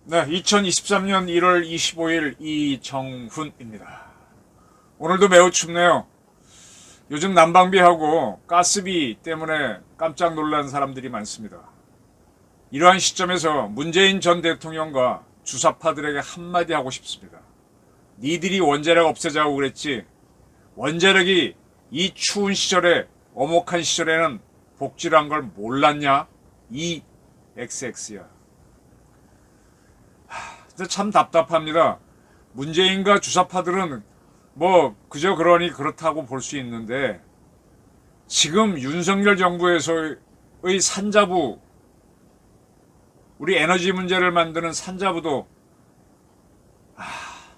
네, 2023년 1월 25일 이정훈입니다. 오늘도 매우 춥네요. 요즘 난방비하고 가스비 때문에 깜짝 놀란 사람들이 많습니다. 이러한 시점에서 문재인 전 대통령과 주사파들에게 한마디 하고 싶습니다. 니들이 원자력 없애자고 그랬지, 원자력이 이 추운 시절에, 엄혹한 시절에는 복지란 걸 몰랐냐? 이 XX야. 근데 참 답답합니다. 문재인과 주사파들은 뭐 그저 그러니 그렇다고 볼 수 있는데, 지금 윤석열 정부에서의 산자부, 우리 에너지 문제를 만드는 산자부도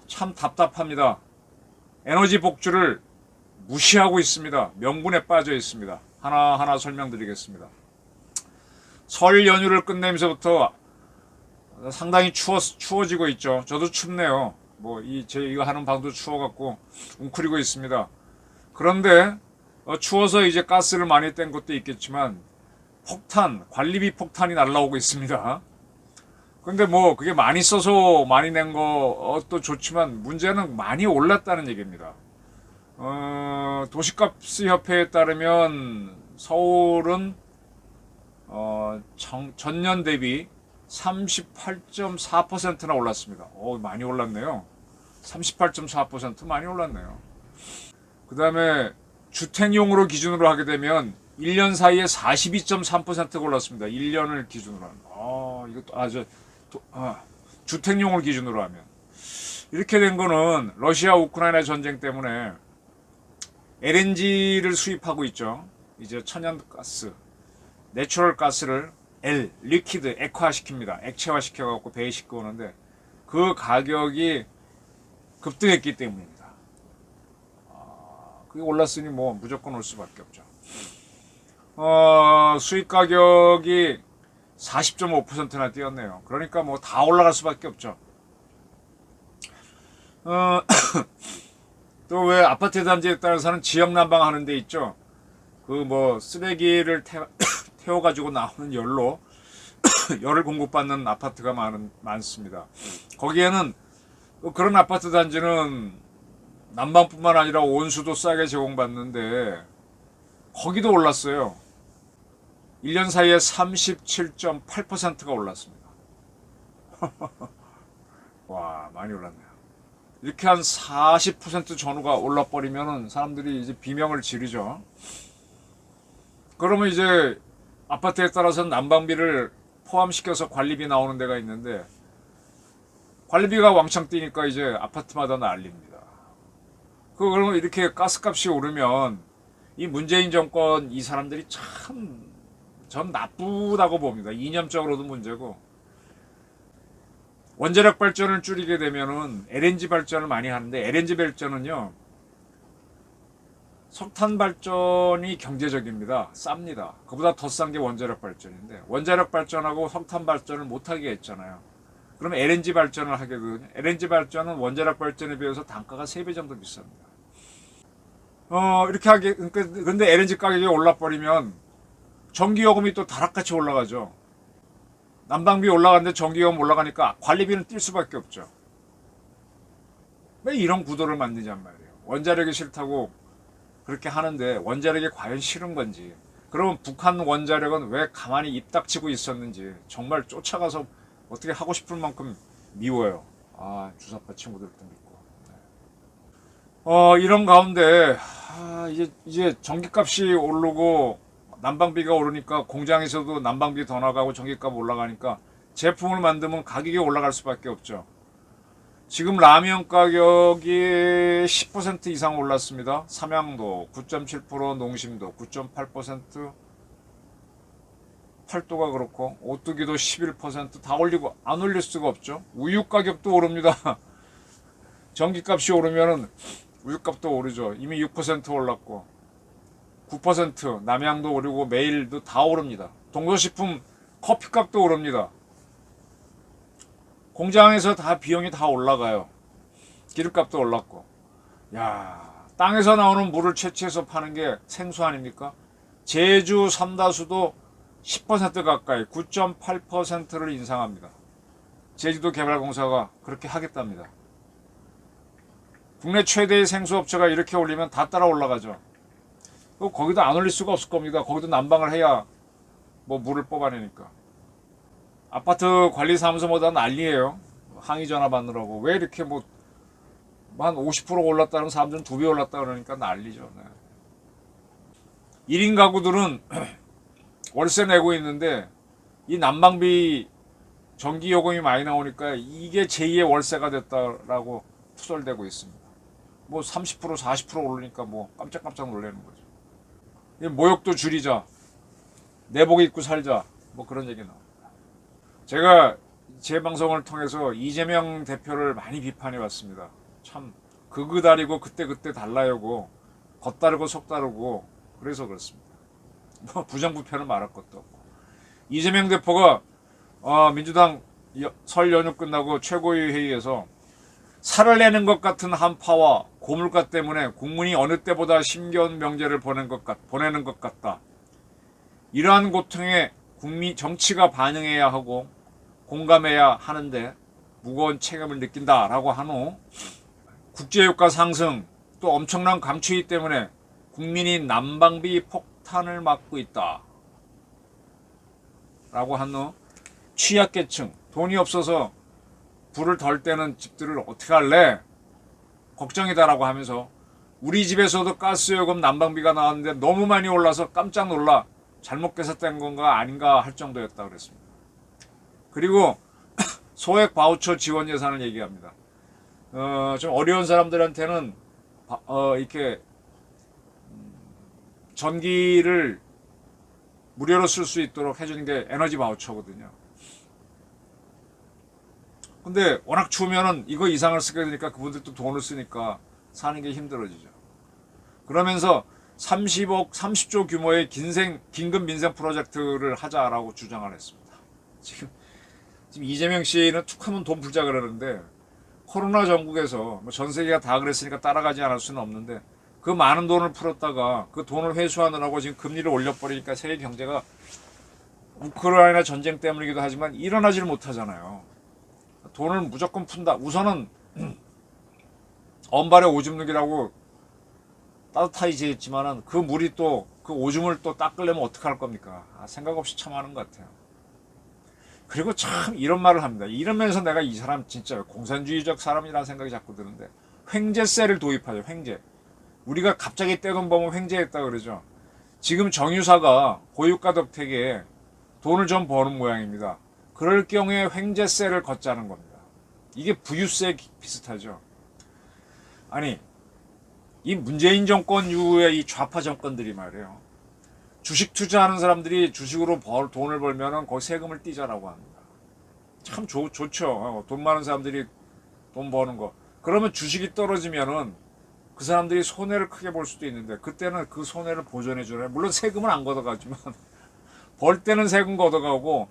참 답답합니다. 에너지 복주를 무시하고 있습니다. 명분에 빠져 있습니다. 하나하나 설명드리겠습니다. 설 연휴를 끝내면서부터 상당히 추워지고 있죠. 저도 춥네요. 이거 하는 방도 추워갖고 웅크리고 있습니다. 그런데 추워서 이제 가스를 많이 뗀 것도 있겠지만 관리비 폭탄이 날라오고 있습니다. 근데 그게 많이 써서 많이 낸 것도 좋지만 문제는 많이 올랐다는 얘기입니다. 도시가스 협회에 따르면 서울은 전년 대비 38.4%나 올랐습니다. 많이 올랐네요. 38.4% 많이 올랐네요. 그 다음에 주택용으로 기준으로 하게 되면 1년 사이에 42.3%가 올랐습니다. 1년을 기준으로 하면. 주택용을 기준으로 하면. 이렇게 된 거는 러시아 우크라이나 전쟁 때문에 LNG를 수입하고 있죠. 이제 천연가스, 내추럴 가스를 리퀴드, 액화시킵니다. 액체화 시켜갖고 배에 싣고 오는데 그 가격이 급등했기 때문입니다. 그게 올랐으니 무조건 올 수밖에 없죠. 수입 가격이 40.5%나 뛰었네요. 그러니까 다 올라갈 수밖에 없죠. 또 왜 아파트 단지에 따라서는 지역 난방하는 데 있죠. 쓰레기를 태워가지고 나오는 열로 열을 공급받는 아파트가 많습니다. 거기에는 그런 아파트 단지는 난방뿐만 아니라 온수도 싸게 제공받는데 거기도 올랐어요. 1년 사이에 37.8%가 올랐습니다. 와, 많이 올랐네요. 이렇게 한 40% 전후가 올라버리면 사람들이 이제 비명을 지르죠. 그러면 이제 아파트에 따라서는 난방비를 포함시켜서 관리비 나오는 데가 있는데 관리비가 왕창 뛰니까 이제 아파트마다 난립니다. 그러면 이렇게 가스값이 오르면 이 문재인 정권 이 사람들이 전 나쁘다고 봅니다. 이념적으로도 문제고, 원자력 발전을 줄이게 되면은 LNG 발전을 많이 하는데 LNG 발전은요 석탄 발전이 경제적입니다. 쌉니다. 그보다 더 싼 게 원자력 발전인데 원자력 발전하고 석탄 발전을 못하게 했잖아요. 그러면 LNG 발전을 하게 되거든요. LNG 발전은 원자력 발전에 비해서 단가가 3배 정도 비쌉니다. 이렇게 하게, 근데 LNG 가격이 올라버리면 전기요금이 또 다락같이 올라가죠. 난방비 올라가는데 전기요금 올라가니까 관리비는 뛸 수밖에 없죠. 왜 이런 구도를 만드냔 말이에요. 원자력이 싫다고 그렇게 하는데 원자력이 과연 싫은 건지, 그러면 북한 원자력은 왜 가만히 입 닥치고 있었는지 정말 쫓아가서 어떻게 하고 싶을 만큼 미워요. 주사파 친구들도 믿고. 이런 가운데 이제 전기값이 오르고 난방비가 오르니까 공장에서도 난방비 더 나가고 전기값 올라가니까 제품을 만들면 가격이 올라갈 수밖에 없죠. 지금 라면 가격이 10% 이상 올랐습니다. 삼양도 9.7%, 농심도 9.8%, 팔도가 그렇고 오뚜기도 11%다 올리고 안 올릴 수가 없죠. 우유 가격도 오릅니다. 전기값이 오르면은 우유값도 오르죠. 이미 6% 올랐고 9% 남양도 오르고 매일도 다 오릅니다. 동서식품 커피값도 오릅니다. 공장에서 다 비용이 다 올라가요. 기름값도 올랐고. 야, 땅에서 나오는 물을 채취해서 파는 게 생수 아닙니까? 제주 삼다수도 10% 가까이 9.8%를 인상합니다. 제주도 개발공사가 그렇게 하겠답니다. 국내 최대의 생수업체가 이렇게 올리면 다 따라 올라가죠. 거기도 안 올릴 수가 없을 겁니다. 거기도 난방을 해야 뭐 물을 뽑아내니까. 아파트 관리사무소마다 난리예요. 항의 전화 받느라고. 왜 이렇게 뭐 한 50% 올랐다는 사람들은 2배 올랐다 그러니까 난리죠. 네. 1인 가구들은 월세 내고 있는데 이 난방비 전기 요금이 많이 나오니까 이게 제2의 월세가 됐다라고 투덜대고 있습니다. 뭐 30% 40% 오르니까 뭐 깜짝깜짝 놀라는 거죠. 모욕도 줄이자, 내복 입고 살자, 뭐 그런 얘기 나옵니다. 제가 제 방송을 통해서 이재명 대표를 많이 비판해 왔습니다. 참 그그다리고 그때그때 달라요고 겉다르고 속다르고 그래서 그렇습니다. 뭐 부정부패는 말할 것도 없고. 이재명 대표가 민주당 설 연휴 끝나고 최고위 회의에서 살을 내는 것 같은 한파와 고물가 때문에 국민이 어느 때보다 힘겨운 명제를 보내는 것 같다. 이러한 고통에 정치가 반응해야 하고 공감해야 하는데 무거운 책임을 느낀다라고 한 후 국제유가 상승 또 엄청난 감추위 때문에 국민이 난방비 폭탄을 맞고 있다. 라고 한 후 취약계층 돈이 없어서 불을 덜 때는 집들을 어떻게 할래? 걱정이다라고 하면서 우리 집에서도 가스요금 난방비가 나왔는데 너무 많이 올라서 깜짝 놀라 잘못 계산된 건가 아닌가 할 정도였다 그랬습니다. 그리고 소액 바우처 지원 예산을 얘기합니다. 좀 어려운 사람들한테는 이렇게 전기를 무료로 쓸 수 있도록 해주는 게 에너지 바우처거든요. 근데 워낙 추우면은 이거 이상을 쓰게 되니까 그분들도 돈을 쓰니까 사는 게 힘들어지죠. 그러면서 30조 규모의 긴급 민생 프로젝트를 하자라고 주장을 했습니다. 지금 이재명 씨는 툭하면 돈 풀자 그러는데 코로나 전국에서 전 세계가 다 그랬으니까 따라가지 않을 수는 없는데 그 많은 돈을 풀었다가 그 돈을 회수하느라고 지금 금리를 올려버리니까 세계 경제가 우크라이나 전쟁 때문이기도 하지만 일어나질 못하잖아요. 돈을 무조건 푼다. 우선은 언발에 오줌 누기라고 따뜻하게 했지만은 그 물이 또 그 오줌을 또 닦으려면 어떡할 겁니까? 생각 없이 참 하는 것 같아요. 그리고 참 이런 말을 합니다. 이러면서 내가 이 사람 진짜 공산주의적 사람이라는 생각이 자꾸 드는데 횡재세를 도입하죠. 횡재. 우리가 갑자기 떼돈 벌면 횡재했다 그러죠. 지금 정유사가 고유가 덕택에 돈을 좀 버는 모양입니다. 그럴 경우에 횡재세를 걷자는 겁니다. 이게 부유세 비슷하죠. 아니 이 문재인 정권 이후의 이 좌파 정권들이 말이에요. 주식 투자하는 사람들이 주식으로 돈을 벌면은 거기 세금을 떼자라고 합니다. 참 좋죠. 돈 많은 사람들이 돈 버는 거. 그러면 주식이 떨어지면은 그 사람들이 손해를 크게 볼 수도 있는데 그때는 그 손해를 보전해 주나요? 물론 세금은 안 걷어가지만 벌 때는 세금 걷어가고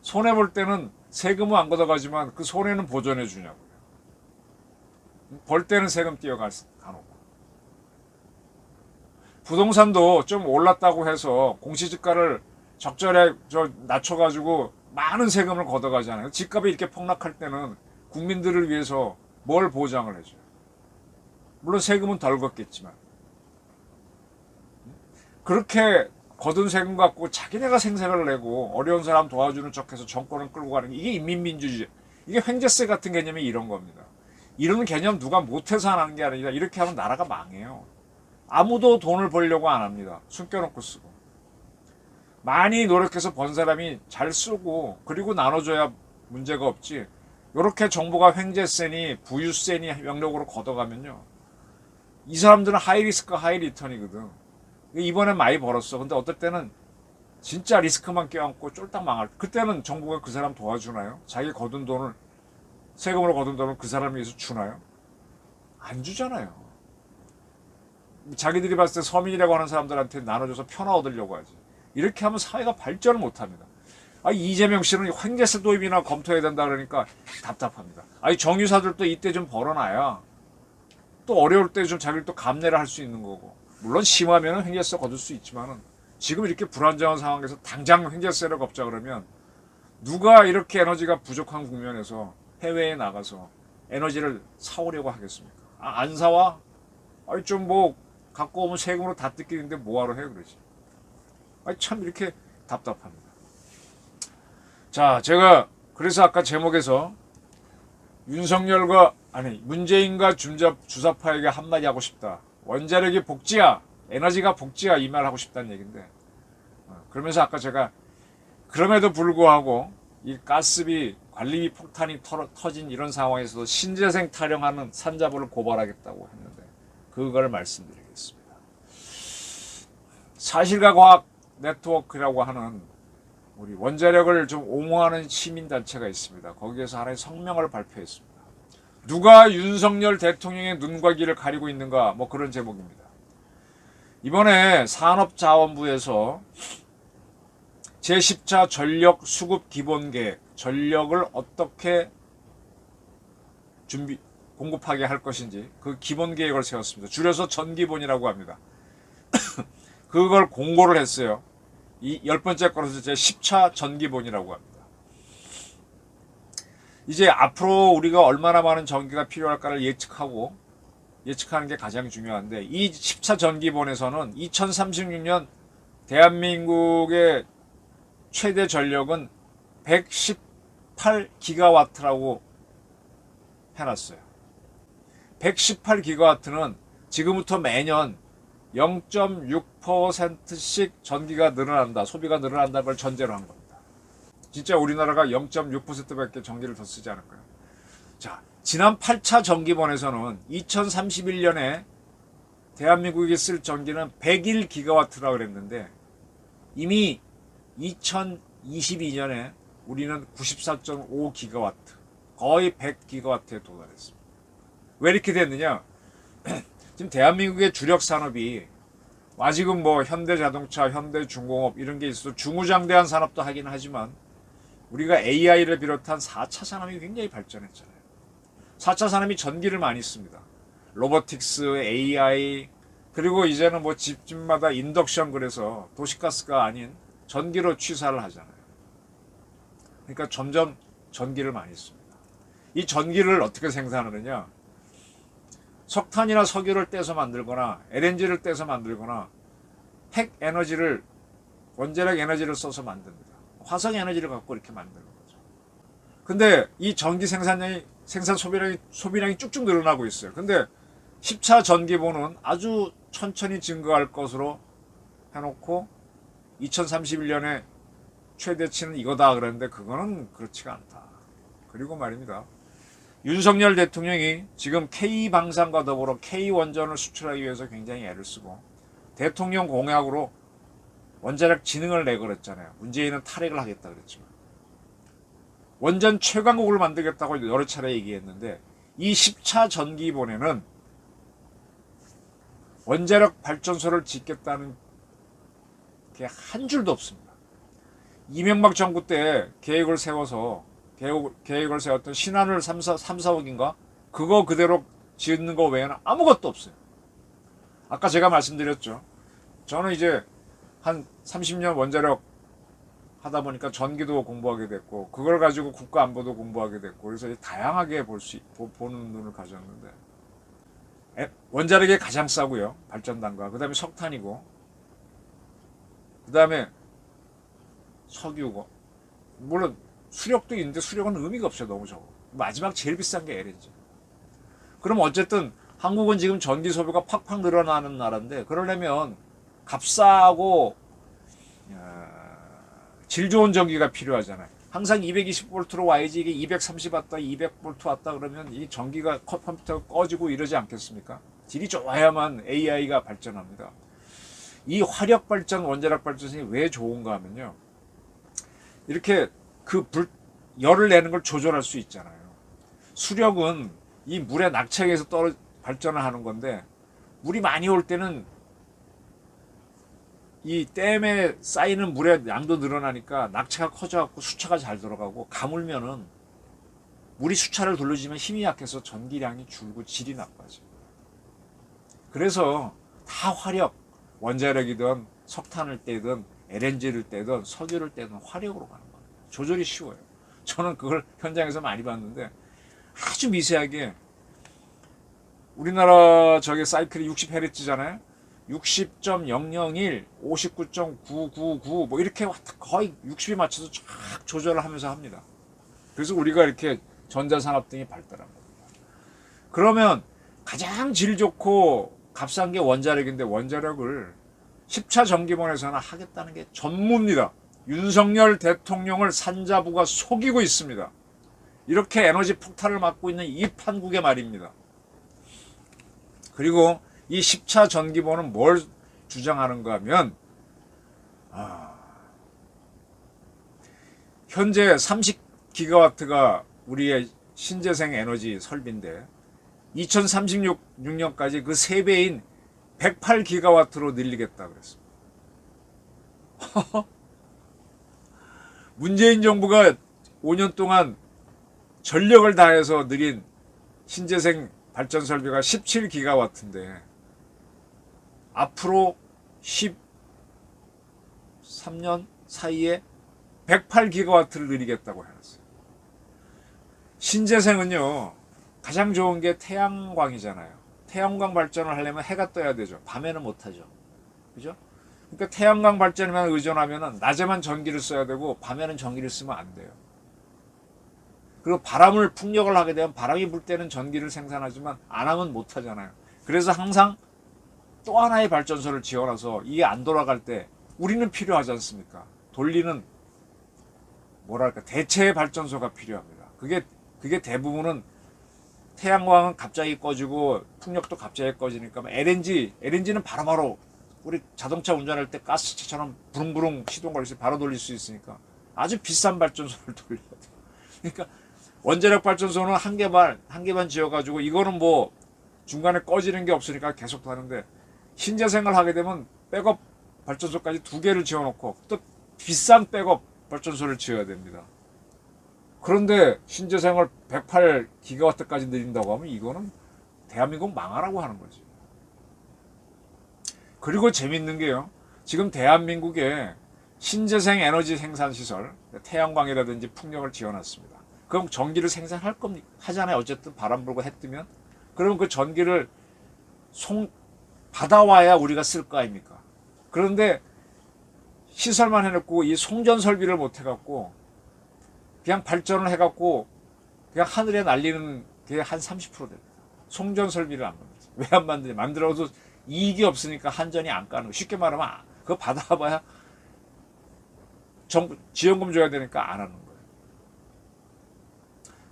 손해 볼 때는 세금은 안 걷어가지만 그 손해는 보전해 주냐고요. 벌 때는 세금 띄어가놓고. 부동산도 좀 올랐다고 해서 공시지가를 적절히 낮춰가지고 많은 세금을 걷어가잖아요. 집값이 이렇게 폭락할 때는 국민들을 위해서 뭘 보장을 해줘요. 물론 세금은 덜 걷겠지만 그렇게 거둔 세금 갖고 자기네가 생색을 내고 어려운 사람 도와주는 척해서 정권을 끌고 가는 게 이게 인민민주주의. 이게 횡재세 같은 개념이 이런 겁니다. 이런 개념 누가 못해서 안 하는 게 아니라 이렇게 하면 나라가 망해요. 아무도 돈을 벌려고 안 합니다. 숨겨놓고 쓰고. 많이 노력해서 번 사람이 잘 쓰고 그리고 나눠줘야 문제가 없지. 이렇게 정부가 횡재세니 부유세니 명목으로 걷어가면요. 이 사람들은 하이리스크 하이리턴이거든. 이번엔 많이 벌었어. 근데 어떨 때는 진짜 리스크만 껴안고 쫄딱 망할. 그때는 정부가 그 사람 도와주나요? 자기 거둔 돈을 세금으로 거둔 돈을 그 사람 위해서 주나요? 안 주잖아요. 자기들이 봤을 때 서민이라고 하는 사람들한테 나눠줘서 편화 얻으려고 하지. 이렇게 하면 사회가 발전을 못합니다. 이재명 씨는 횡재세 도입이나 검토해야 된다 그러니까 답답합니다. 정유사들도 이때 좀 벌어놔야 또 어려울 때 좀 자기를 또 감내를 할 수 있는 거고, 물론 심하면 횡재세 거둘 수 있지만은 지금 이렇게 불안정한 상황에서 당장 횡재세를 걷자 그러면 누가 이렇게 에너지가 부족한 국면에서 해외에 나가서 에너지를 사오려고 하겠습니까? 안 사와? 아니 좀 뭐 갖고 오면 세금으로 다 뜯기는데 뭐하러 해 그러지? 아니 참 이렇게 답답합니다. 자, 제가 그래서 아까 제목에서 문재인과 주사파에게 한마디 하고 싶다. 원자력이 복지야, 에너지가 복지야, 이 말 하고 싶다는 얘기인데, 그러면서 아까 제가 그럼에도 불구하고 이 가스비 관리비 폭탄이 터진 이런 상황에서도 신재생 타령하는 산자부를 고발하겠다고 했는데 그걸 말씀드리겠습니다. 사실과 과학 네트워크라고 하는 우리 원자력을 좀 옹호하는 시민단체가 있습니다. 거기에서 하나의 성명을 발표했습니다. 누가 윤석열 대통령의 눈과 귀를 가리고 있는가, 뭐 그런 제목입니다. 이번에 산업자원부에서 제10차 전력 수급 기본계획, 전력을 어떻게 공급하게 할 것인지 그 기본계획을 세웠습니다. 줄여서 전기본이라고 합니다. 그걸 공고를 했어요. 이 10번째 거라서 제10차 전기본이라고 합니다. 이제 앞으로 우리가 얼마나 많은 전기가 필요할까를 예측하는 게 가장 중요한데, 이 10차 전기본에서는 2036년 대한민국의 최대 전력은 118기가와트라고 해놨어요. 118기가와트는 지금부터 매년 0.6%씩 전기가 늘어난다, 소비가 늘어난다는 걸 전제로 한 겁니다. 진짜 우리나라가 0.6%밖에 전기를 더 쓰지 않을까요? 자, 지난 8차 전기본에서는 2031년에 대한민국이 쓸 전기는 101기가와트라고 그랬는데 이미 2022년에 우리는 94.5기가와트, 거의 100기가와트에 도달했습니다. 왜 이렇게 됐느냐? 지금 대한민국의 주력 산업이 아직은 뭐 현대자동차, 현대중공업 이런 게 있어서 중후장대한 산업도 하긴 하지만 우리가 AI를 비롯한 4차 산업이 굉장히 발전했잖아요. 4차 산업이 전기를 많이 씁니다. 로보틱스, AI, 그리고 이제는 뭐 집집마다 인덕션, 그래서 도시가스가 아닌 전기로 취사를 하잖아요. 그러니까 점점 전기를 많이 씁니다. 이 전기를 어떻게 생산하느냐? 석탄이나 석유를 떼서 만들거나 LNG를 떼서 만들거나 핵 에너지를, 원자력 에너지를 써서 만듭니다. 화석 에너지를 갖고 이렇게 만드는 거죠. 근데 이 전기 생산 소비량이 쭉쭉 늘어나고 있어요. 근데 10차 전기본은 아주 천천히 증가할 것으로 해놓고 2031년에 최대치는 이거다 그랬는데 그거는 그렇지가 않다. 그리고 말입니다. 윤석열 대통령이 지금 K방산과 더불어 K원전을 수출하기 위해서 굉장히 애를 쓰고 대통령 공약으로 원자력 진흥을 내걸었잖아요. 문재인은 탈핵을 하겠다 그랬지만 원전 최강국을 만들겠다고 여러 차례 얘기했는데 이 10차 전기본에는 원자력 발전소를 짓겠다는 게 한 줄도 없습니다. 이명박 정부 때 계획을 세웠던 신한울 3, 4억인가? 그거 그대로 짓는 거 외에는 아무것도 없어요. 아까 제가 말씀드렸죠. 저는 이제 한 30년 원자력 하다 보니까 전기도 공부하게 됐고 그걸 가지고 국가안보도 공부하게 됐고 그래서 다양하게 보는 눈을 가졌는데 원자력이 가장 싸고요. 발전단가. 그 다음에 석탄이고 그 다음에 석유고, 물론 수력도 있는데 수력은 의미가 없어요. 너무 적어. 마지막 제일 비싼 게 LNG. 그럼 어쨌든 한국은 지금 전기 소비가 팍팍 늘어나는 나라인데 그러려면 값싸고 질 좋은 전기가 필요하잖아요. 항상 220V로 와야지 이게 230 왔다 200V 왔다 그러면 이 전기가 컴퓨터가 꺼지고 이러지 않겠습니까? 질이 좋아야만 AI가 발전합니다. 이 화력 발전, 원자력 발전이 왜 좋은가 하면요. 이렇게 열을 내는 걸 조절할 수 있잖아요. 수력은 이 물의 낙차에서 발전을 하는 건데 물이 많이 올 때는 이 댐에 쌓이는 물의 양도 늘어나니까 낙차가 커져갖고 수차가 잘 들어가고 가물면은 물이 수차를 돌려주면 힘이 약해서 전기량이 줄고 질이 나빠져요. 그래서 다 화력, 원자력이든 석탄을 떼든 LNG를 떼든 석유를 떼든 화력으로 가는 겁니다. 조절이 쉬워요. 저는 그걸 현장에서 많이 봤는데 아주 미세하게 우리나라 저게 사이클이 60Hz잖아요. 60.001, 59.999 뭐 이렇게 거의 60에 맞춰서 쫙 조절을 하면서 합니다. 그래서 우리가 이렇게 전자산업 등이 발달한 겁니다. 그러면 가장 질 좋고 값싼 게 원자력인데 원자력을 10차 전기본에서는 하겠다는 게 전무입니다. 윤석열 대통령을 산자부가 속이고 있습니다. 이렇게 에너지 폭탄을 맞고 있는 이 판국에 말입니다. 그리고 이 10차 전기본은 뭘 주장하는가 하면 현재 30기가와트가 우리의 신재생 에너지 설비인데 2036년까지 그 3배인 108기가와트로 늘리겠다 그랬습니다. 문재인 정부가 5년 동안 전력을 다해서 늘린 신재생 발전 설비가 17기가와트인데 앞으로 13년 사이에 108기가와트를 늘리겠다고 해놨어요. 신재생은요 가장 좋은 게 태양광이잖아요. 태양광 발전을 하려면 해가 떠야 되죠. 밤에는 못하죠. 그죠? 그러니까 태양광 발전에만 의존하면 낮에만 전기를 써야 되고 밤에는 전기를 쓰면 안 돼요. 그리고 바람을 풍력을 하게 되면 바람이 불 때는 전기를 생산하지만 안 하면 못 하잖아요. 그래서 항상 또 하나의 발전소를 지어놔서 이게 안 돌아갈 때 우리는 필요하지 않습니까? 돌리는 뭐랄까 대체 발전소가 필요합니다. 그게 대부분은 태양광은 갑자기 꺼지고 풍력도 갑자기 꺼지니까 LNG는 바로바로 우리 자동차 운전할 때 가스차처럼 부릉부릉 시동 걸릴 때 바로 돌릴 수 있으니까 아주 비싼 발전소를 돌려야 돼요. 그러니까 원자력 발전소는 한 개만 지어가지고 이거는 뭐 중간에 꺼지는 게 없으니까 계속 하는데 신재생을 하게 되면 백업 발전소까지 2개를 지어놓고 또 비싼 백업 발전소를 지어야 됩니다. 그런데 신재생을 108기가와트까지 늘린다고 하면 이거는 대한민국 망하라고 하는 거지. 그리고 재밌는 게요. 지금 대한민국에 신재생 에너지 생산 시설, 태양광이라든지 풍력을 지어놨습니다. 그럼 전기를 생산할 겁니까? 하잖아요. 어쨌든 바람 불고 해 뜨면. 그러면 그 전기를 받아와야 우리가 쓸 거 아닙니까? 그런데 시설만 해놓고 이 송전 설비를 못 해갖고 그냥 발전을 해갖고 그냥 하늘에 날리는 게 한 30% 됩니다. 송전 설비를 안 만들죠. 왜 안 만드냐? 만들어도 이익이 없으니까 한전이 안 까는 거. 쉽게 말하면 그거 받아봐야 정부 지원금 줘야 되니까 안 하는 거예요.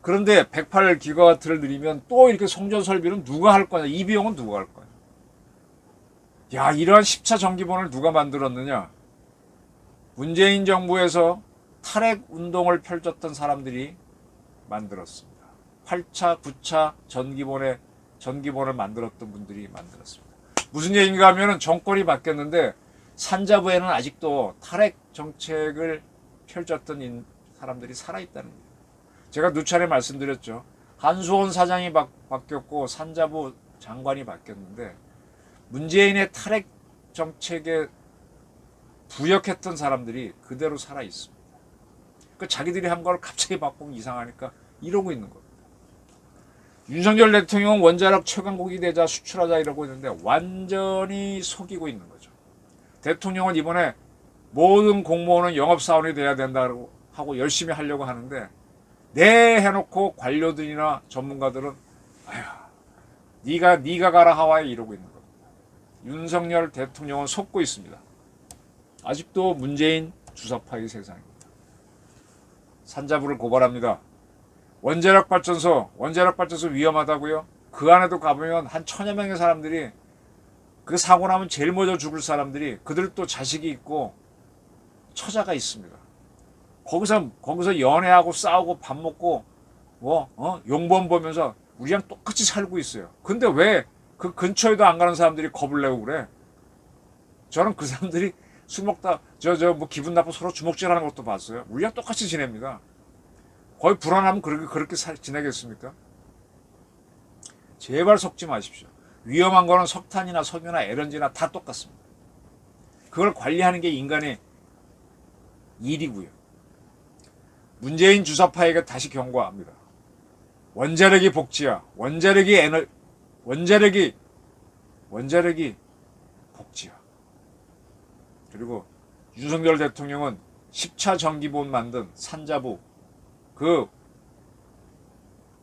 그런데 108기가와트를 늘리면 또 이렇게 송전 설비는 누가 할 거냐? 이 비용은 누가 할 거냐? 야, 이러한 10차 전기본을 누가 만들었느냐? 문재인 정부에서 탈핵 운동을 펼쳤던 사람들이 만들었습니다. 8차, 9차 전기본을 만들었던 분들이 만들었습니다. 무슨 얘기인가 하면은 정권이 바뀌었는데 산자부에는 아직도 탈핵 정책을 펼쳤던 사람들이 살아있다는 거예요. 제가 누차례 말씀드렸죠. 한수원 사장이 바뀌었고 산자부 장관이 바뀌었는데 문재인의 탈핵 정책에 부역했던 사람들이 그대로 살아있습니다. 그 자기들이 한 걸 갑자기 바꾸면 이상하니까 이러고 있는 겁니다. 윤석열 대통령은 원자력 최강국이 되자 수출하자 이러고 있는데 완전히 속이고 있는 거죠. 대통령은 이번에 모든 공무원은 영업사원이 돼야 된다고 하고 열심히 하려고 하는데 네 해놓고 관료들이나 전문가들은 네가 가라 하와이 이러고 있는 겁니다. 윤석열 대통령은 속고 있습니다. 아직도 문재인 주사파의 세상입니다. 산자부를 고발합니다. 원자력 발전소 위험하다고요? 그 안에도 가보면 한 1000여 명의 사람들이 그 사고 나면 제일 먼저 죽을 사람들이 그들도 자식이 있고 처자가 있습니다. 거기서 연애하고 싸우고 밥 먹고 용범 보면서 우리랑 똑같이 살고 있어요. 근데 왜 그 근처에도 안 가는 사람들이 겁을 내고 그래? 저는 그 사람들이 술 먹다 뭐 기분 나빠 서로 주먹질하는 것도 봤어요. 우리랑 똑같이 지냅니다. 거의 불안하면 그렇게 지내겠습니까? 제발 속지 마십시오. 위험한 거는 석탄이나 석유나 LNG나 다 똑같습니다. 그걸 관리하는 게 인간의 일이고요. 문재인 주사파에게 다시 경고합니다. 원자력이 복지야. 원자력이 복지야. 그리고 윤석열 대통령은 10차 전기보험 만든 산자부 그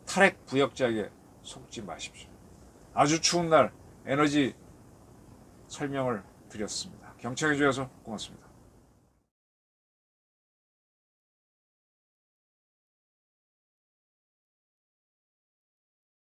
탈핵 부역자에게 속지 마십시오. 아주 추운 날 에너지 설명을 드렸습니다. 경청해 주셔서 고맙습니다.